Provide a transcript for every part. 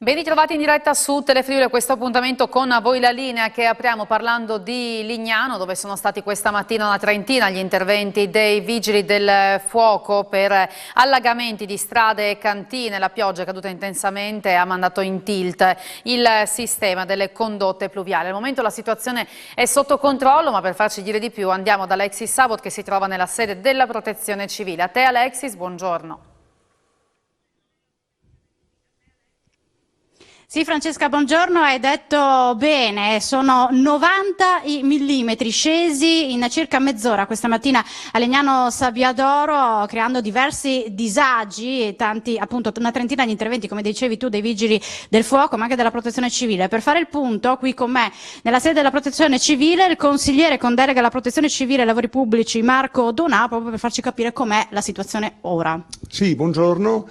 Ben ritrovati in diretta su Telefriuli a questo appuntamento con A Voi la Linea, che apriamo parlando di Lignano, dove sono stati questa mattina una trentina gli interventi dei vigili del fuoco per allagamenti di strade e cantine. La pioggia è caduta intensamente e ha mandato in tilt il sistema delle condotte pluviali. Al momento la situazione è sotto controllo, ma per farci dire di più andiamo da Alexis Sabot, che si trova nella sede della Protezione Civile. A te Alexis, buongiorno. Sì, Francesca, buongiorno, hai detto bene, sono 90 i millimetri scesi in circa mezz'ora questa mattina a Legnano Sabbiadoro, creando diversi disagi e tanti, appunto, una trentina di interventi, come dicevi tu, dei vigili del fuoco, ma anche della Protezione Civile. Per fare il punto, qui con me, nella sede della Protezione Civile, il consigliere con delega alla Protezione Civile e Lavori Pubblici, Marco Donà, proprio per farci capire com'è la situazione ora. Sì, buongiorno.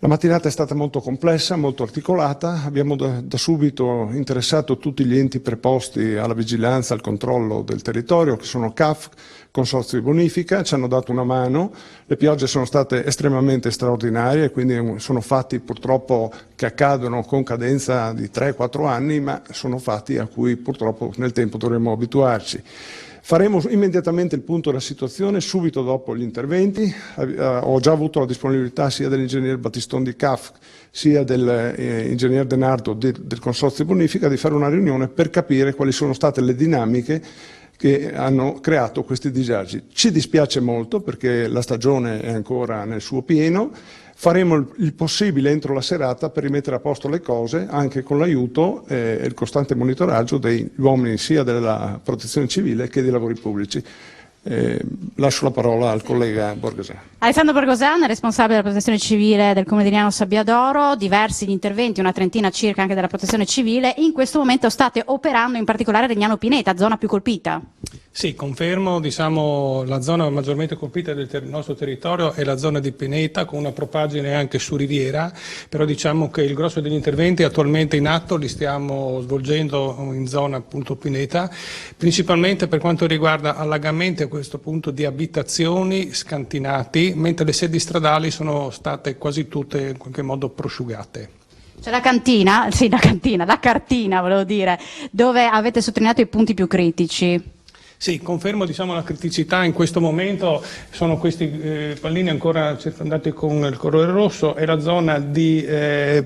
La mattinata è stata molto complessa, molto articolata. Abbiamo da subito interessato tutti gli enti preposti alla vigilanza, al controllo del territorio, che sono CAF, Consorzio di Bonifica, ci hanno dato una mano. Le piogge sono state estremamente straordinarie, quindi sono fatti purtroppo che accadono con cadenza di 3-4 anni, ma sono fatti a cui purtroppo nel tempo dovremo abituarci. Faremo immediatamente il punto della situazione subito dopo gli interventi. Ho già avuto la disponibilità sia dell'ingegner Battiston di CAF sia dell'ingegner Denardo del Consorzio Bonifica di fare una riunione per capire quali sono state le dinamiche che hanno creato questi disagi. Ci dispiace molto perché la stagione è ancora nel suo pieno. Faremo il possibile entro la serata per rimettere a posto le cose, anche con l'aiuto e il costante monitoraggio degli uomini sia della Protezione Civile che dei lavori pubblici. Lascio la parola al collega Borghesani. Alessandro Borghesani, responsabile della Protezione Civile del Comune di Lignano Sabbiadoro, diversi gli interventi, una trentina circa anche della Protezione Civile. In questo momento state operando in particolare a Legnano Pineta, zona più colpita. Sì, confermo, la zona maggiormente colpita del nostro territorio è la zona di Pineta, con una propagine anche su Riviera, però diciamo che il grosso degli interventi attualmente in atto li stiamo svolgendo in zona appunto Pineta, principalmente per quanto riguarda allagamenti a questo punto di abitazioni scantinati, mentre le sedi stradali sono state quasi tutte in qualche modo prosciugate. C'è la cantina, sì, la cartina volevo dire, dove avete sottolineato i punti più critici. Sì, confermo la criticità in questo momento, sono questi pallini ancora circondati con il colore rosso, è la zona di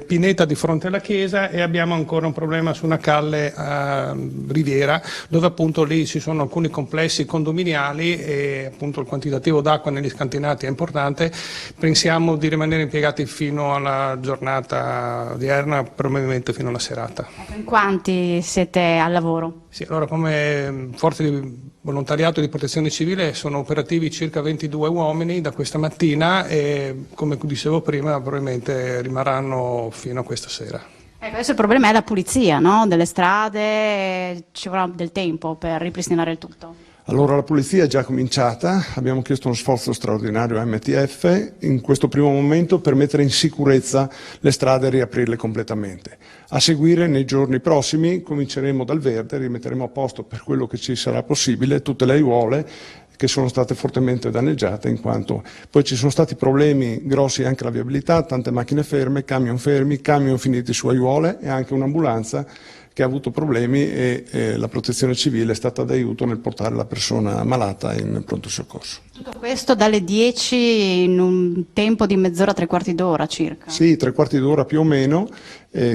Pineta di fronte alla chiesa e abbiamo ancora un problema su una calle a Riviera, dove appunto lì ci sono alcuni complessi condominiali e appunto il quantitativo d'acqua negli scantinati è importante. Pensiamo di rimanere impiegati fino alla giornata odierna, probabilmente fino alla serata. In quanti siete al lavoro? Sì, allora come forze di volontariato di protezione civile sono operativi circa 22 uomini da questa mattina e come dicevo prima probabilmente rimarranno fino a questa sera. Adesso il problema è la pulizia, no? Delle strade, ci vorrà del tempo per ripristinare il tutto. Allora la pulizia è già cominciata, abbiamo chiesto uno sforzo straordinario a MTF in questo primo momento per mettere in sicurezza le strade e riaprirle completamente. A seguire nei giorni prossimi cominceremo dal verde, rimetteremo a posto per quello che ci sarà possibile tutte le aiuole che sono state fortemente danneggiate, in quanto poi ci sono stati problemi grossi anche alla viabilità, tante macchine ferme, camion fermi, camion finiti su aiuole e anche un'ambulanza che ha avuto problemi e la protezione civile è stata d'aiuto nel portare la persona malata in pronto soccorso. Tutto questo dalle 10 in un tempo di mezz'ora, 3/4 d'ora circa? Sì, 3/4 d'ora più o meno,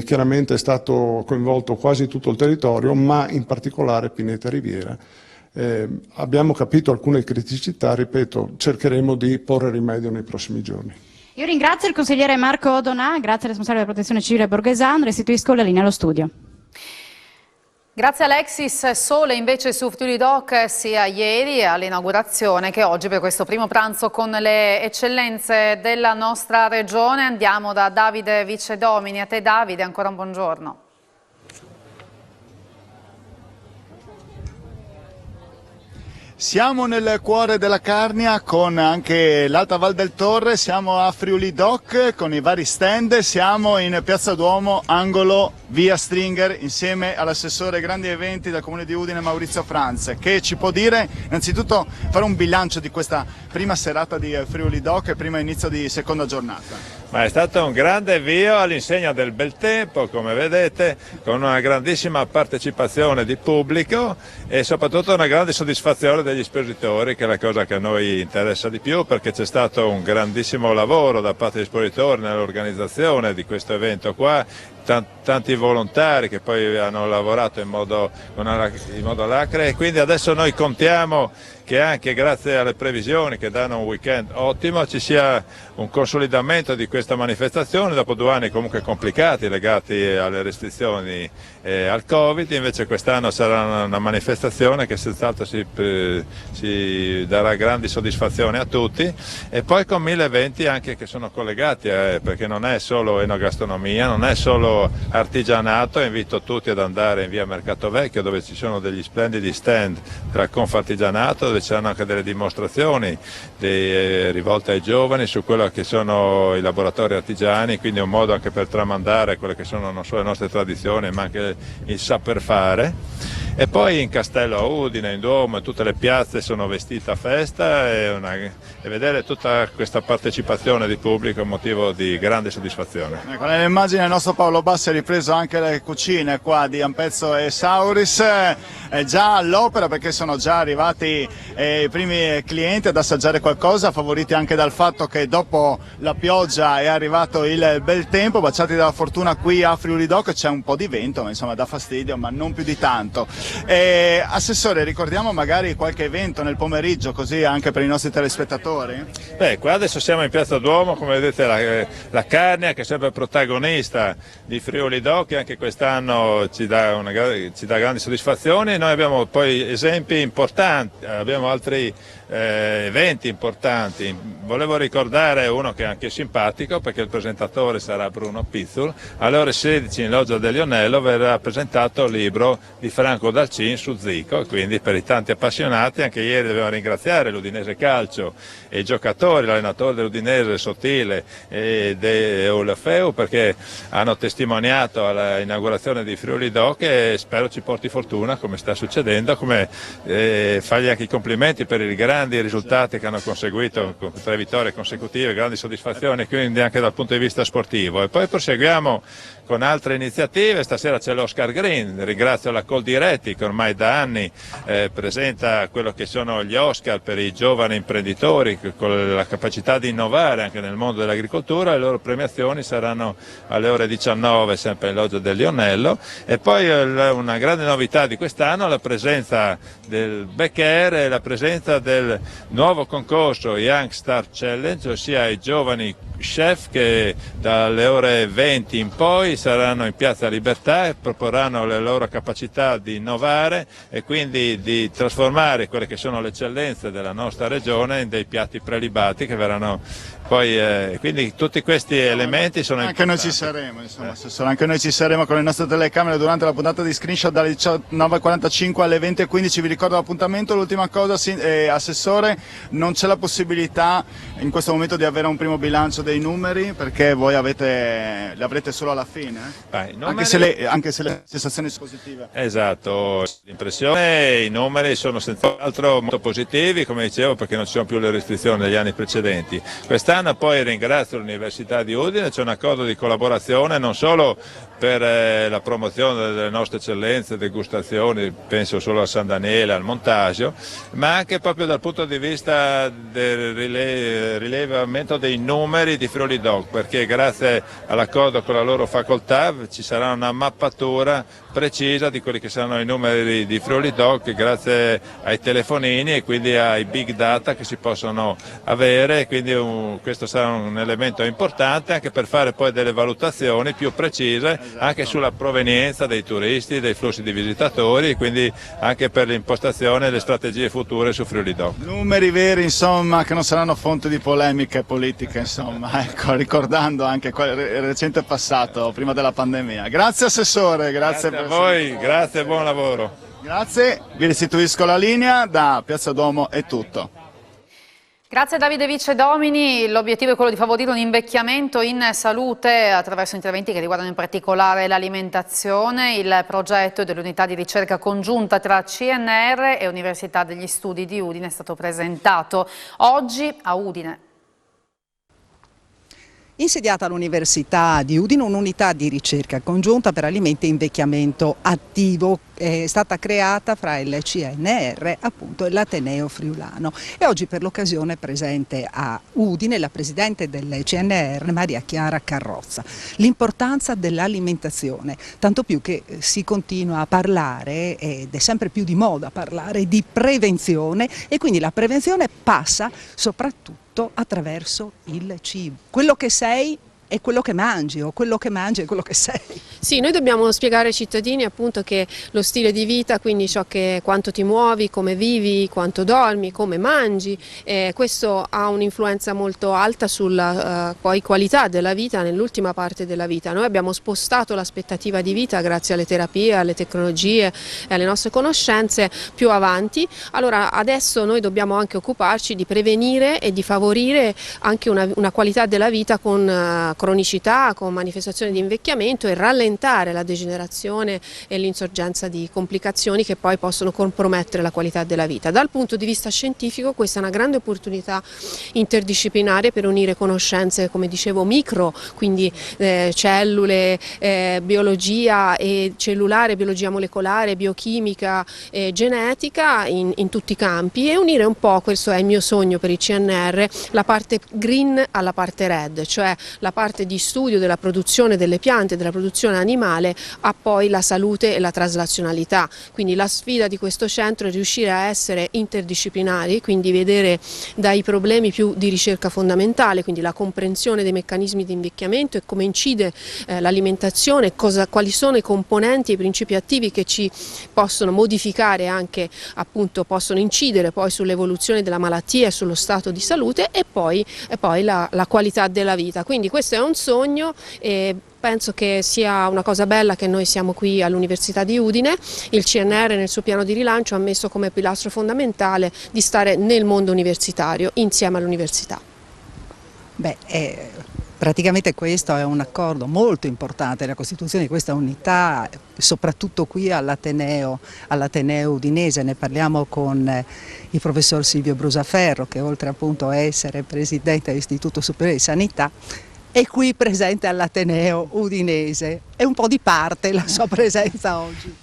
chiaramente è stato coinvolto quasi tutto il territorio, ma in particolare Pineta e Riviera. Abbiamo capito alcune criticità, ripeto, cercheremo di porre rimedio nei prossimi giorni. Io ringrazio il consigliere Marco Donà, grazie al responsabile della Protezione Civile Borghesani, restituisco la linea allo studio. Grazie Alexis. Sole invece su Friuli Doc sia ieri all'inaugurazione che oggi per questo primo pranzo con le eccellenze della nostra regione. Andiamo da Davide Vicedomini. A te Davide, ancora un buongiorno. Siamo nel cuore della Carnia con anche l'Alta Val del Torre, siamo a Friuli Doc con i vari stand, siamo in Piazza Duomo, angolo via Stringer, insieme all'assessore grandi eventi del comune di Udine Maurizio Franz, che ci può dire innanzitutto fare un bilancio di questa prima serata di Friuli Doc e prima inizio di seconda giornata. Ma è stato un grande avvio all'insegna del bel tempo, come vedete, con una grandissima partecipazione di pubblico e soprattutto una grande soddisfazione degli espositori, che è la cosa che a noi interessa di più, perché c'è stato un grandissimo lavoro da parte degli espositori nell'organizzazione di questo evento qua, tanti volontari che poi hanno lavorato in modo alacre, e quindi adesso noi contiamo che anche grazie alle previsioni che danno un weekend ottimo ci sia un consolidamento di questa manifestazione dopo 2 anni comunque complicati legati alle restrizioni al Covid. Invece quest'anno sarà una manifestazione che senz'altro si darà grandi soddisfazioni a tutti, e poi con 1000 eventi anche che sono collegati, perché non è solo enogastronomia, non è solo artigianato. Invito tutti ad andare in via Mercato Vecchio, dove ci sono degli splendidi stand tra Confartigianato, dove ci saranno anche delle dimostrazioni rivolte ai giovani su quello che sono i laboratori artigiani, quindi un modo anche per tramandare quelle che sono non solo le nostre tradizioni ma anche il saper fare. E poi in Castello a Udine, in Duomo, tutte le piazze sono vestite a festa, e vedere tutta questa partecipazione di pubblico è un motivo di grande soddisfazione. Ecco, nell'immagine il nostro Paolo Bassi ha ripreso anche le cucine qua di Ampezzo e Sauris, è già all'opera perché sono già arrivati i primi clienti ad assaggiare qualcosa, favoriti anche dal fatto che dopo la pioggia è arrivato il bel tempo. Baciati dalla fortuna, qui a Friuli Doc c'è un po' di vento, ma insomma dà fastidio, ma non più di tanto. Assessore, ricordiamo magari qualche evento nel pomeriggio, così anche per i nostri telespettatori? Qua adesso siamo in Piazza Duomo, come vedete la Carnia, che è sempre protagonista di Friuli Doc, anche quest'anno ci dà grandi soddisfazioni. Noi abbiamo poi esempi importanti, abbiamo altri eventi importanti. Volevo ricordare uno che è anche simpatico, perché il presentatore sarà Bruno Pizzul. Alle ore 16 in Loggia del Lionello verrà presentato il libro di Franco Dalcin su Zico, quindi per i tanti appassionati. Anche ieri dobbiamo ringraziare l'Udinese Calcio e i giocatori, l'allenatore dell'Udinese Sottile e Eulefeu, perché hanno testimoniato all'inaugurazione di Friuli Doc, e spero ci porti fortuna, come sta succedendo, come fargli anche i complimenti per i grandi risultati che hanno conseguito, con 3 vittorie consecutive, grandi soddisfazioni, quindi anche dal punto di vista sportivo. E poi proseguiamo con altre iniziative. Stasera c'è l'Oscar Green, ringrazio la Coldiretti che ormai da anni presenta quello che sono gli Oscar per i giovani imprenditori con la capacità di innovare anche nel mondo dell'agricoltura. Le loro premiazioni saranno alle ore 19 sempre in Loggia del Lionello. E poi una grande novità di quest'anno, la presenza del Becker e la presenza del nuovo concorso Young Star Challenge, ossia i giovani chef che dalle ore 20 in poi saranno in Piazza Libertà e proporranno le loro capacità di innovare e quindi di trasformare quelle che sono le eccellenze della nostra regione in dei piatti prelibati che verranno poi, quindi tutti questi elementi sono anche importanti. Noi ci saremo, insomma, Assessore, anche noi ci saremo con le nostre telecamere durante la puntata di Screenshot dalle 19:45 alle 20:15. Vi ricordo l'appuntamento. L'ultima cosa, Assessore, non c'è la possibilità in questo momento di avere un primo bilancio dei numeri, perché voi li avrete solo alla fine, anche se le sensazioni sono positive. Esatto, l'impressione, i numeri sono senz'altro molto positivi, come dicevo, perché non ci sono più le restrizioni degli anni precedenti. Quest'anno poi ringrazio l'Università di Udine, c'è un accordo di collaborazione non solo per la promozione delle nostre eccellenze, degustazioni, penso solo a San Daniele, al Montasio, ma anche proprio dal punto di vista del rilevamento dei numeri di Friuli Doc, perché grazie all'accordo con la loro facoltà ci sarà una mappatura precisa di quelli che saranno i numeri di Friuli Doc grazie ai telefonini e quindi ai big data che si possono avere, quindi questo sarà un elemento importante anche per fare poi delle valutazioni più precise anche sulla provenienza dei turisti, dei flussi di visitatori, quindi anche per l'impostazione e le strategie future su Friuli Doc. Numeri veri, insomma, che non saranno fonte di polemiche politiche, insomma, ecco, ricordando anche il recente passato prima della pandemia. Grazie Assessore, grazie a voi, grazie e buon lavoro. Grazie, vi restituisco la linea, da Piazza Duomo è tutto. Grazie a Davide Vice Domini. L'obiettivo è quello di favorire un invecchiamento in salute attraverso interventi che riguardano in particolare l'alimentazione. Il progetto dell'unità di ricerca congiunta tra CNR e Università degli Studi di Udine è stato presentato oggi a Udine. Insediata all'Università di Udine un'unità di ricerca congiunta per alimenti e invecchiamento attivo, è stata creata fra il CNR appunto e l'Ateneo Friulano, e oggi per l'occasione è presente a Udine la Presidente del CNR Maria Chiara Carrozza. L'importanza dell'alimentazione, tanto più che si continua a parlare, ed è sempre più di moda parlare di prevenzione, e quindi la prevenzione passa soprattutto attraverso il cibo. Quello che sei è quello che mangi, o quello che mangi è quello che sei. Sì, noi dobbiamo spiegare ai cittadini appunto che lo stile di vita, quindi quanto ti muovi, come vivi, quanto dormi, come mangi, questo ha un'influenza molto alta sulla poi qualità della vita nell'ultima parte della vita. Noi abbiamo spostato l'aspettativa di vita grazie alle terapie, alle tecnologie e alle nostre conoscenze più avanti. Allora adesso noi dobbiamo anche occuparci di prevenire e di favorire anche una qualità della vita con cronicità, con manifestazioni di invecchiamento, e rallentare la degenerazione e l'insorgenza di complicazioni che poi possono compromettere la qualità della vita. Dal punto di vista scientifico questa è una grande opportunità interdisciplinare per unire conoscenze, come dicevo, micro, quindi cellule, biologia e cellulare, biologia molecolare, biochimica, genetica in tutti i campi, e unire un po', questo è il mio sogno per il CNR, la parte green alla parte red, cioè la parte di studio della produzione delle piante, della produzione animale, a poi la salute e la traslazionalità. Quindi la sfida di questo centro è riuscire a essere interdisciplinari, quindi vedere dai problemi più di ricerca fondamentale, quindi la comprensione dei meccanismi di invecchiamento e come incide l'alimentazione, quali sono i componenti e i principi attivi che ci possono modificare, anche appunto possono incidere poi sull'evoluzione della malattia e sullo stato di salute, e poi la qualità della vita. Quindi questo è un sogno, e penso che sia una cosa bella che noi siamo qui all'Università di Udine. Il CNR nel suo piano di rilancio ha messo come pilastro fondamentale di stare nel mondo universitario insieme all'università. Praticamente questo è un accordo molto importante, la costituzione di questa unità, soprattutto qui all'Ateneo udinese. Ne parliamo con il professor Silvio Brusaferro, che oltre appunto a essere presidente dell'Istituto Superiore di Sanità è qui presente all'Ateneo udinese. È un po' di parte la sua presenza oggi.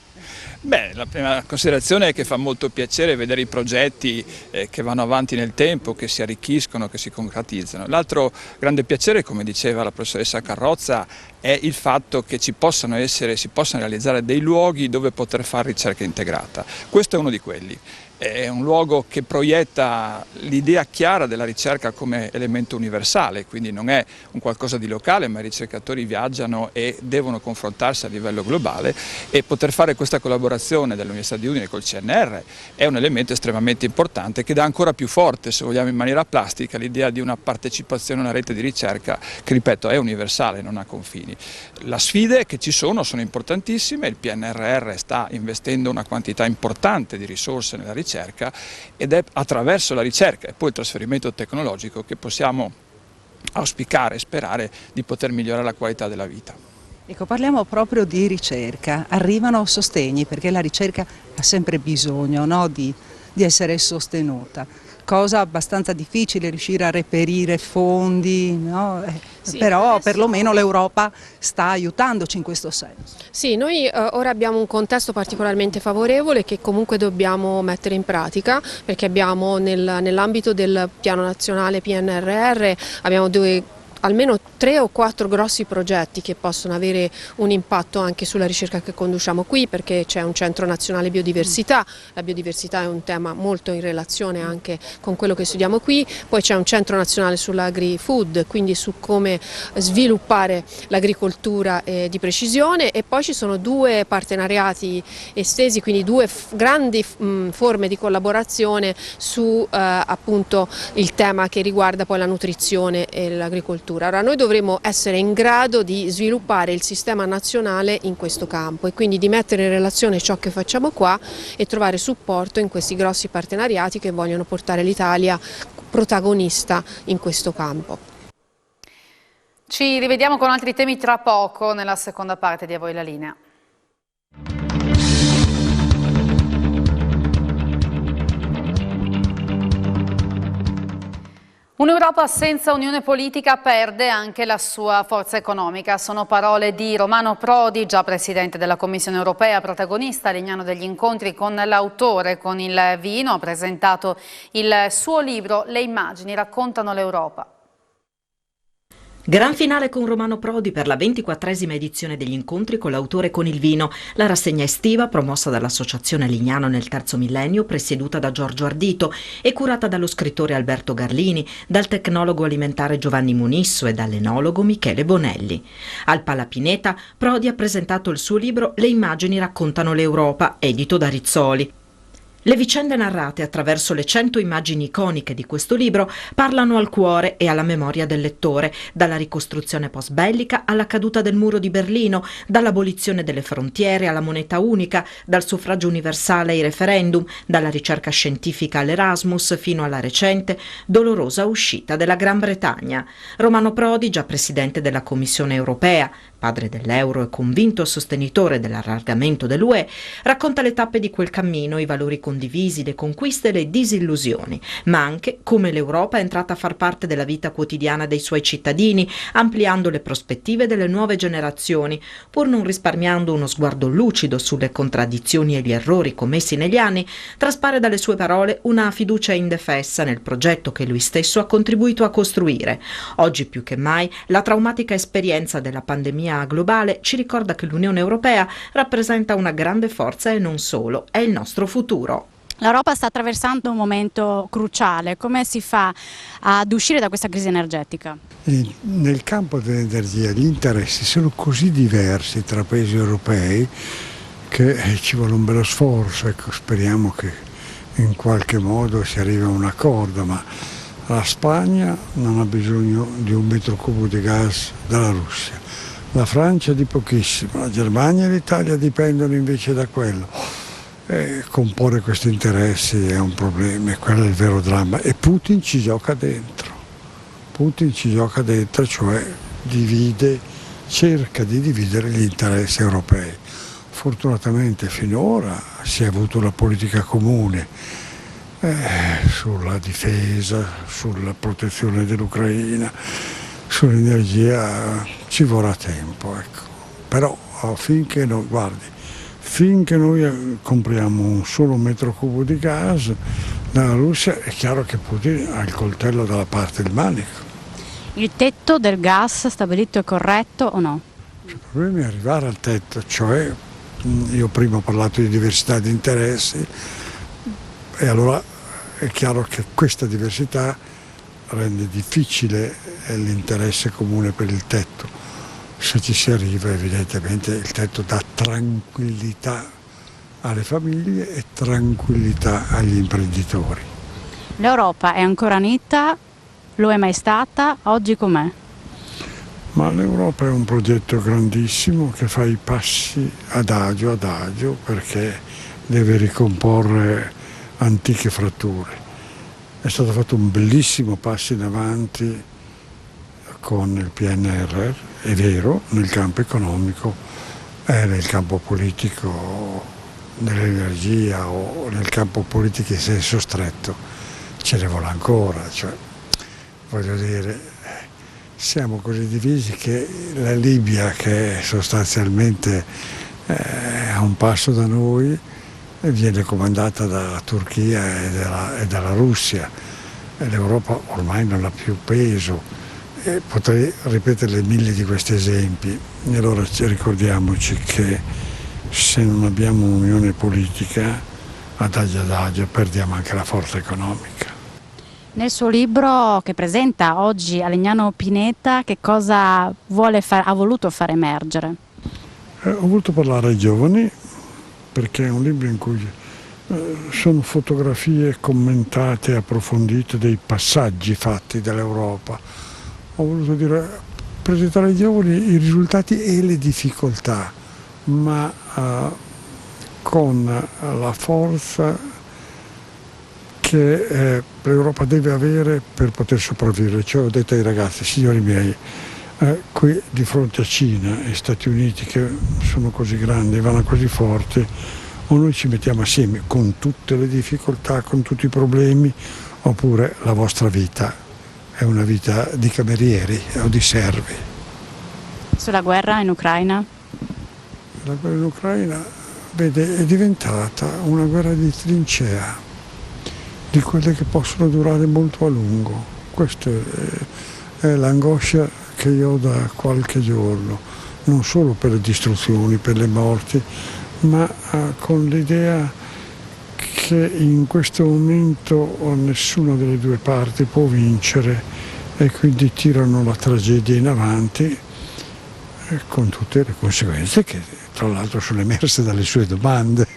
La prima considerazione è che fa molto piacere vedere i progetti che vanno avanti nel tempo, che si arricchiscono, che si concretizzano. L'altro grande piacere, come diceva la professoressa Carrozza, è il fatto che si possano realizzare dei luoghi dove poter fare ricerca integrata. Questo è uno di quelli. È un luogo che proietta l'idea chiara della ricerca come elemento universale, quindi non è un qualcosa di locale, ma i ricercatori viaggiano e devono confrontarsi a livello globale, e poter fare questa collaborazione dell'Università di Udine col CNR è un elemento estremamente importante, che dà ancora più forte, se vogliamo in maniera plastica, l'idea di una partecipazione a una rete di ricerca che, ripeto, è universale, non ha confini. Le sfide che ci sono importantissime, il PNRR sta investendo una quantità importante di risorse nella ricerca, ed è attraverso la ricerca e poi il trasferimento tecnologico che possiamo auspicare e sperare di poter migliorare la qualità della vita. Ecco, parliamo proprio di ricerca. Arrivano sostegni, perché la ricerca ha sempre bisogno, no, di essere sostenuta. Cosa abbastanza difficile riuscire a reperire fondi, no? Sì, però adesso perlomeno l'Europa sta aiutandoci in questo senso. Sì, noi ora abbiamo un contesto particolarmente favorevole che comunque dobbiamo mettere in pratica, perché abbiamo nell'ambito del piano nazionale PNRR abbiamo almeno 3 o 4 grossi progetti che possono avere un impatto anche sulla ricerca che conduciamo qui, perché c'è un centro nazionale biodiversità, la biodiversità è un tema molto in relazione anche con quello che studiamo qui, poi c'è un centro nazionale sull'agri-food, quindi su come sviluppare l'agricoltura di precisione, e poi ci sono 2 partenariati estesi, quindi 2 grandi forme di collaborazione su appunto il tema che riguarda poi la nutrizione e l'agricoltura. misura. Ora noi dovremo essere in grado di sviluppare il sistema nazionale in questo campo e quindi di mettere in relazione ciò che facciamo qua e trovare supporto in questi grossi partenariati che vogliono portare l'Italia protagonista in questo campo. Ci rivediamo con altri temi tra poco nella seconda parte di A Voi la Linea. Un'Europa senza unione politica perde anche la sua forza economica. Sono parole di Romano Prodi, già presidente della Commissione europea, protagonista a Lignano degli incontri con l'autore, con il vino. Ha presentato il suo libro Le immagini raccontano l'Europa. Gran finale con Romano Prodi per la 24esima edizione degli incontri con l'autore con il vino, la rassegna estiva promossa dall'Associazione Lignano nel terzo millennio, presieduta da Giorgio Ardito e curata dallo scrittore Alberto Garlini, dal tecnologo alimentare Giovanni Munisso e dall'enologo Michele Bonelli. Al Pala Pineta, Prodi ha presentato il suo libro Le immagini raccontano l'Europa, edito da Rizzoli. Le vicende narrate attraverso le 100 immagini iconiche di questo libro parlano al cuore e alla memoria del lettore, dalla ricostruzione post-bellica alla caduta del muro di Berlino, dall'abolizione delle frontiere alla moneta unica, dal suffragio universale ai referendum, dalla ricerca scientifica all'Erasmus fino alla recente, dolorosa uscita della Gran Bretagna. Romano Prodi, già presidente della Commissione europea, padre dell'euro e convinto sostenitore dell'allargamento dell'UE, racconta le tappe di quel cammino, i valori condivisi, le conquiste e le disillusioni, ma anche come l'Europa è entrata a far parte della vita quotidiana dei suoi cittadini, ampliando le prospettive delle nuove generazioni, pur non risparmiando uno sguardo lucido sulle contraddizioni e gli errori commessi negli anni. Traspare dalle sue parole una fiducia indefessa nel progetto che lui stesso ha contribuito a costruire. Oggi più che mai la traumatica esperienza della pandemia globale ci ricorda che l'Unione Europea rappresenta una grande forza e non solo, è il nostro futuro. L'Europa sta attraversando un momento cruciale. Come si fa ad uscire da questa crisi energetica? Nel campo dell'energia gli interessi sono così diversi tra paesi europei che ci vuole un bello sforzo. Ecco, speriamo che in qualche modo si arrivi a un accordo, ma la Spagna non ha bisogno di un metro cubo di gas dalla Russia. La Francia di pochissimo, la Germania e l'Italia dipendono invece da quello. Comporre questi interessi è un problema, e quello è il vero dramma. E Putin ci gioca dentro. Putin ci gioca dentro, cioè cerca di dividere gli interessi europei. Fortunatamente finora si è avuto una politica comune sulla difesa, sulla protezione dell'Ucraina, sull'energia. Ci vorrà tempo, ecco. Però finché noi compriamo un solo metro cubo di gas dalla Russia, è chiaro che Putin ha il coltello dalla parte del manico. Il tetto del gas stabilito è corretto o no? Il problema è arrivare al tetto, cioè io prima ho parlato di diversità di interessi e allora è chiaro che questa diversità rende difficile l'interesse comune per il tetto. Se ci si arriva, evidentemente il tetto dà tranquillità alle famiglie e tranquillità agli imprenditori. L'Europa è ancora unita? Lo è mai stata? Oggi com'è? Ma l'Europa è un progetto grandissimo che fa i passi adagio perché deve ricomporre antiche fratture. È stato fatto un bellissimo passo in avanti con il PNRR, è vero, nel campo economico, nel campo politico, nell'energia o nel campo politico in senso stretto ce ne vuole ancora. Cioè, voglio dire, siamo così divisi che la Libia, che sostanzialmente a un passo da noi, viene comandata dalla Turchia e dalla Russia, e l'Europa ormai non ha più peso. E potrei ripetere mille di questi esempi, e allora ricordiamoci che se non abbiamo un'unione politica, adagio perdiamo anche la forza economica. Nel suo libro che presenta oggi a Lignano Pineta, che cosa ha voluto far emergere? Ho voluto parlare ai giovani, perché è un libro in cui sono fotografie commentate e approfondite dei passaggi fatti dall'Europa. ho voluto dire, presentare ai giovani i risultati e le difficoltà, ma con la forza che l'Europa deve avere per poter sopravvivere. Cioè ho detto ai ragazzi, signori miei, qui di fronte a Cina e Stati Uniti che sono così grandi, vanno così forti, o noi ci mettiamo assieme con tutte le difficoltà, con tutti i problemi, oppure la vostra vita è una vita di camerieri o di servi. Sulla guerra in Ucraina? La guerra in Ucraina, vede, è diventata una guerra di trincea, di quelle che possono durare molto a lungo. Questa è l'angoscia che io ho da qualche giorno, non solo per le distruzioni, per le morti, ma con l'idea che in questo momento nessuna delle due parti può vincere e quindi tirano la tragedia in avanti con tutte le conseguenze che tra l'altro sono emerse dalle sue domande.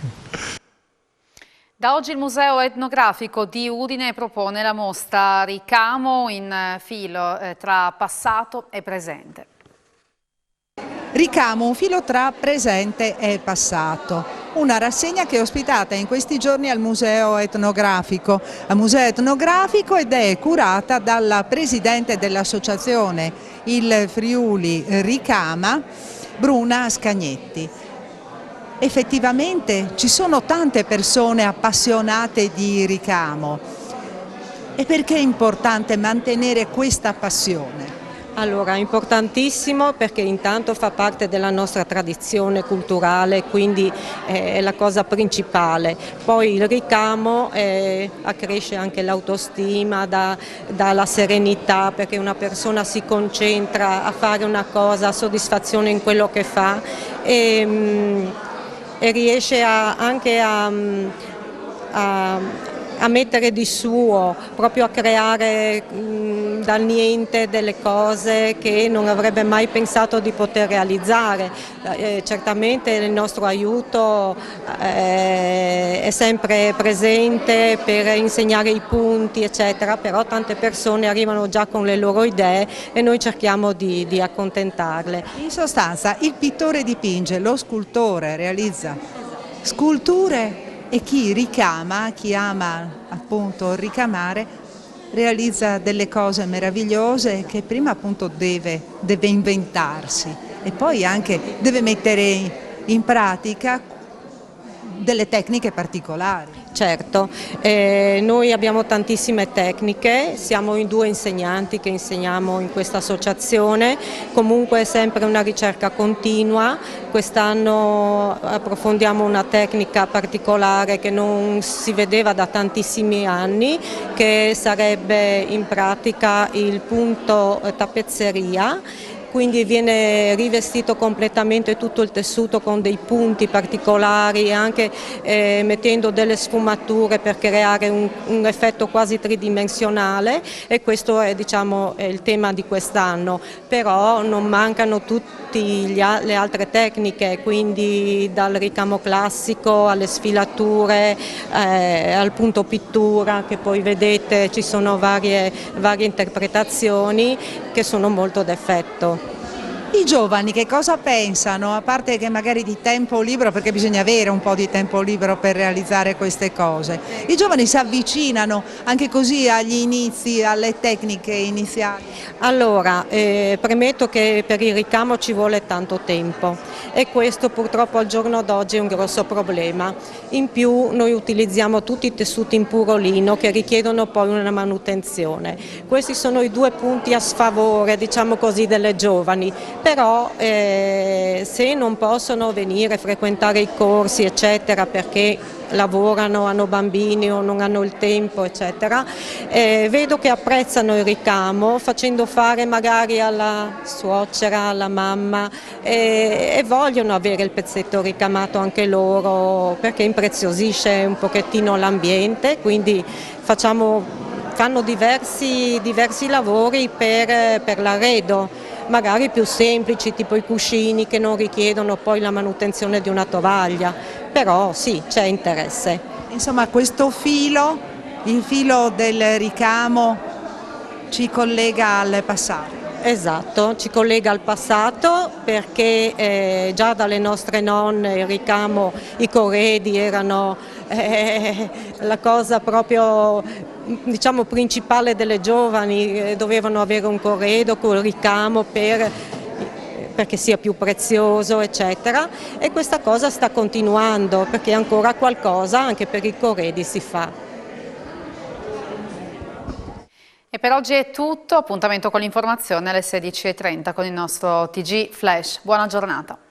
Da oggi il Museo Etnografico di Udine propone la mostra Ricamo in filo tra passato e presente. Ricamo, un filo tra presente e passato. Una rassegna che è ospitata in questi giorni al Museo Etnografico. Al Museo Etnografico ed è curata dalla presidente dell'associazione Il Friuli Ricama, Bruna Scagnetti. Effettivamente ci sono tante persone appassionate di ricamo. E perché è importante mantenere questa passione? Allora, è importantissimo perché intanto fa parte della nostra tradizione culturale, quindi è la cosa principale. Poi il ricamo accresce anche l'autostima, dà la serenità, perché una persona si concentra a fare una cosa, ha soddisfazione in quello che fa e riesce anche a mettere di suo, proprio a creare dal niente delle cose che non avrebbe mai pensato di poter realizzare. Certamente il nostro aiuto è sempre presente per insegnare i punti eccetera, però tante persone arrivano già con le loro idee e noi cerchiamo di accontentarle. In sostanza il pittore dipinge, lo scultore realizza sculture e chi ricama, chi ama appunto ricamare, realizza delle cose meravigliose che prima appunto deve inventarsi e poi anche deve mettere in pratica delle tecniche particolari. Certo, noi abbiamo tantissime tecniche, siamo in 2 insegnanti che insegniamo in questa associazione, comunque è sempre una ricerca continua. Quest'anno approfondiamo una tecnica particolare che non si vedeva da tantissimi anni, che sarebbe in pratica il punto tappezzeria. Quindi viene rivestito completamente tutto il tessuto con dei punti particolari, anche mettendo delle sfumature per creare un effetto quasi tridimensionale, e questo è, diciamo, è il tema di quest'anno. Però non mancano tutte le altre tecniche, quindi dal ricamo classico alle sfilature, al punto pittura, che poi vedete ci sono varie interpretazioni che sono molto d'effetto. I giovani che cosa pensano, a parte che magari di tempo libero, perché bisogna avere un po' di tempo libero per realizzare queste cose, i giovani si avvicinano anche così agli inizi, alle tecniche iniziali? Allora, premetto che per il ricamo ci vuole tanto tempo e questo purtroppo al giorno d'oggi è un grosso problema. In più noi utilizziamo tutti i tessuti in puro lino che richiedono poi una manutenzione. Questi sono i 2 punti a sfavore, diciamo così, delle giovani. Però se non possono venire a frequentare i corsi eccetera perché lavorano, hanno bambini o non hanno il tempo eccetera, vedo che apprezzano il ricamo facendo fare magari alla suocera, alla mamma e vogliono avere il pezzetto ricamato anche loro perché impreziosisce un pochettino l'ambiente, quindi fanno diversi lavori per l'arredo. Magari più semplici, tipo i cuscini che non richiedono poi la manutenzione di una tovaglia, però sì, c'è interesse. Insomma, questo filo, il filo del ricamo, ci collega al passato. Esatto, ci collega al passato perché già dalle nostre nonne il ricamo, i corredi erano la cosa proprio, diciamo, principale delle giovani, dovevano avere un corredo col ricamo perché sia più prezioso, eccetera, e questa cosa sta continuando perché ancora qualcosa anche per i corredi si fa. E per oggi è tutto, appuntamento con l'informazione alle 16:30 con il nostro TG Flash. Buona giornata.